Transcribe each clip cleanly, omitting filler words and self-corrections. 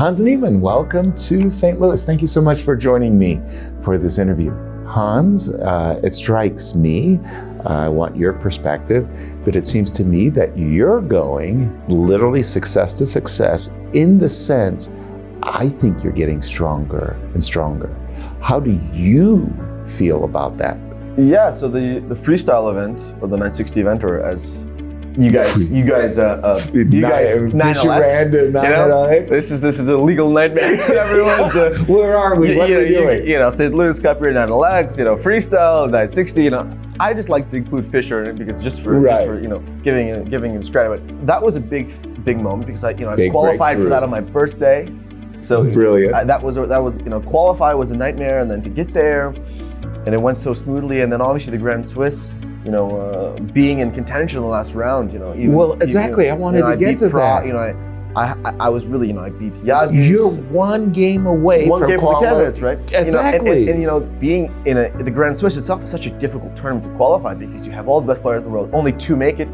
Hans Niemann, welcome to St. Louis. Thank you so much for joining me for this interview. Hans, it strikes me, I want your perspective, but it seems to me that you're going literally success to success in the sense, I think you're getting stronger and stronger. How do you feel about that? Yeah, so the freestyle event, or the 960 event, or as you guys 9LX, this is a legal nightmare. Everyone's where are we? What are we doing? St. Louis Cup here, 9LX, freestyle, 960. I just like to include Fisher in it because just for giving him his credit. But that was a big moment because I qualified for that on my birthday. So brilliant. Qualify was a nightmare, and then to get there, and it went so smoothly, and then obviously the Grand Swiss. Being in contention in the last round, I wanted to get to that. I was really, I beat Yagis. You're one game away from for the candidates, right? Exactly. And being in the Grand Swiss itself is such a difficult tournament to qualify because you have all the best players in the world. Only 2 make it,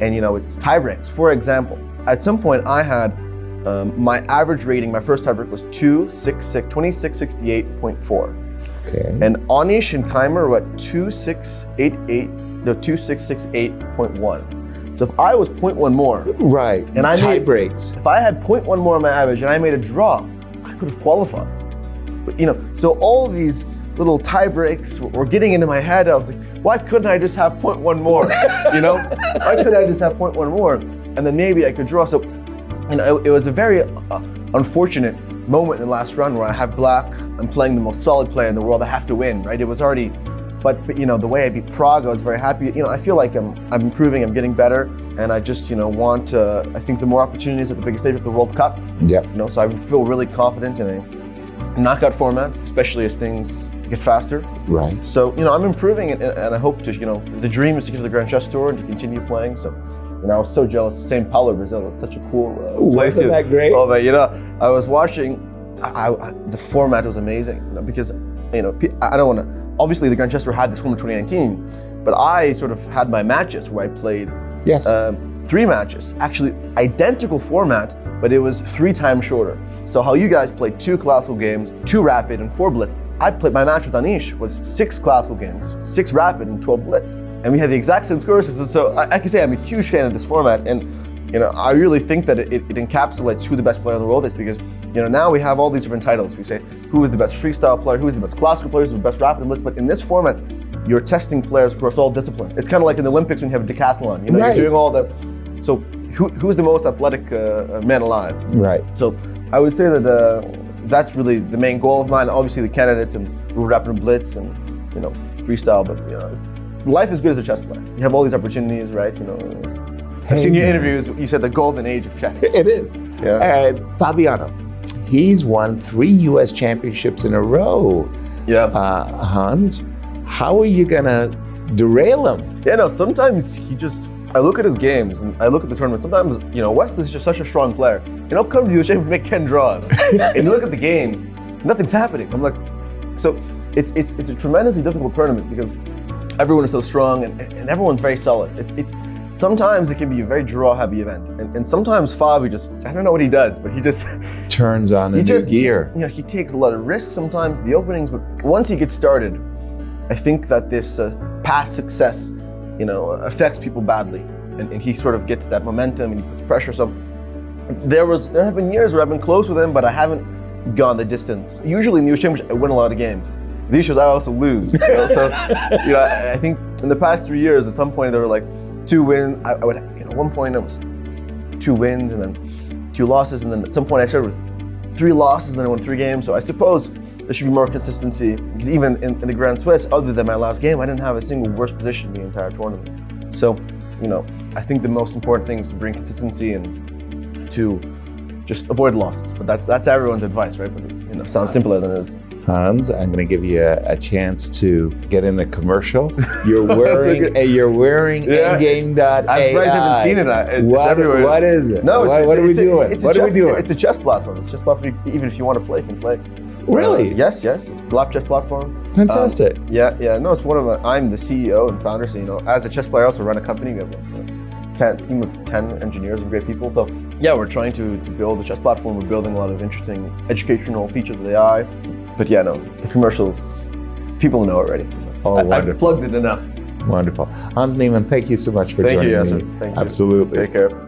and it's tie breaks. For example, at some point I had my average rating. My first tie break was 2668.4. Okay. And Anish and Keimer were at 2668.1. So if I was 0.1 more, right, and I tie made breaks. If I had 0.1 more on my average and I made a draw, I could have qualified. But, so all these little tie breaks were getting into my head. I was like, why couldn't I just have 0.1 more? Why couldn't I just have 0.1 more, and then maybe I could draw? So, it was a very unfortunate moment in the last round where I have black. I'm playing the most solid player in the world. I have to win, right? It was already. But the way I beat Prague, I was very happy. I feel like I'm improving, I'm getting better, and I just want I think the more opportunities at the biggest stage of the World Cup. Yeah. So I feel really confident in a knockout format, especially as things get faster. Right. So I'm improving, and I hope to the dream is to get to the Grand Chess Tour and to continue playing. So I was so jealous. São Paulo, Brazil. It's such a cool place. Wasn't that great? Oh, but I was watching. The format was amazing. Because I don't want to. Obviously, the Grand Chess Tour had this format in 2019, but I sort of had my matches where I played 3 matches, actually identical format, but it was 3 times shorter. So how you guys played 2 classical games, 2 rapid, and 4 blitz. I played my match with Anish was 6 classical games, 6 rapid, and 12 blitz, and we had the exact same score system. So I can say I'm a huge fan of this format, and I really think that it encapsulates who the best player in the world is because. Now we have all these different titles. We say, who is the best freestyle player, who is the best classical player, who is the best rapid and blitz, but in this format, you're testing players across all disciplines. It's kind of like in the Olympics when you have a decathlon, Right. You're doing all that. So who's the most athletic man alive? Right. So I would say that that's really the main goal of mine. Obviously the candidates and rapid and blitz and, freestyle, but life is good as a chess player. You have all these opportunities, right? I've seen your interviews, you said the golden age of chess. It is. Yeah. And Fabiano. He's won 3 U.S. championships in a row. Yeah. Hans, how are you gonna derail him? Yeah, no, sometimes I look at his games and I look at the tournament. Sometimes, West is just such a strong player. He'll come to the U.S. Championship and make 10 draws. And you look at the games, nothing's happening. I'm like, so it's a tremendously difficult tournament because everyone is so strong and everyone's very solid. Sometimes it can be a very draw-heavy event, and sometimes Fabi I don't know what he does, but he just turns on a new gear. He takes a lot of risks sometimes, the openings, but once he gets started, I think that this past success, affects people badly, and he sort of gets that momentum and he puts pressure. So there have been years where I've been close with him, but I haven't gone the distance. Usually in the U.S. Championship, I win a lot of games. These shows I also lose. So I think in the past 3 years, at some point there were like 2 wins. I would, at one point it was 2 wins and then 2 losses, and then at some point I started with 3 losses and then I won 3 games. So I suppose there should be more consistency because even in the Grand Swiss, other than my last game, I didn't have a single worse position the entire tournament. So, I think the most important thing is to bring consistency and to just avoid losses. But that's everyone's advice, right? But it sounds simpler than it is. Hans, I'm going to give you a chance to get in a commercial. You're wearing Endgame.ai. I'm surprised you haven't seen it. It's everywhere. What is it? No, what are we doing? It's a chess platform. It's a chess platform. Even if you want to play, you can play. Really? Yes. It's a live chess platform. Fantastic. No, it's one of I'm the CEO and founder. So as a chess player, I also run a company. We have team of 10 engineers and great people. So yeah, we're trying to build a chess platform. We're building a lot of interesting educational features with AI. But yeah, no, the commercials, people know already. Oh, I've plugged it enough. Wonderful. Hans Niemann, thank you so much for joining me. Thank you, Yasser. Thank you. Absolutely. Take care.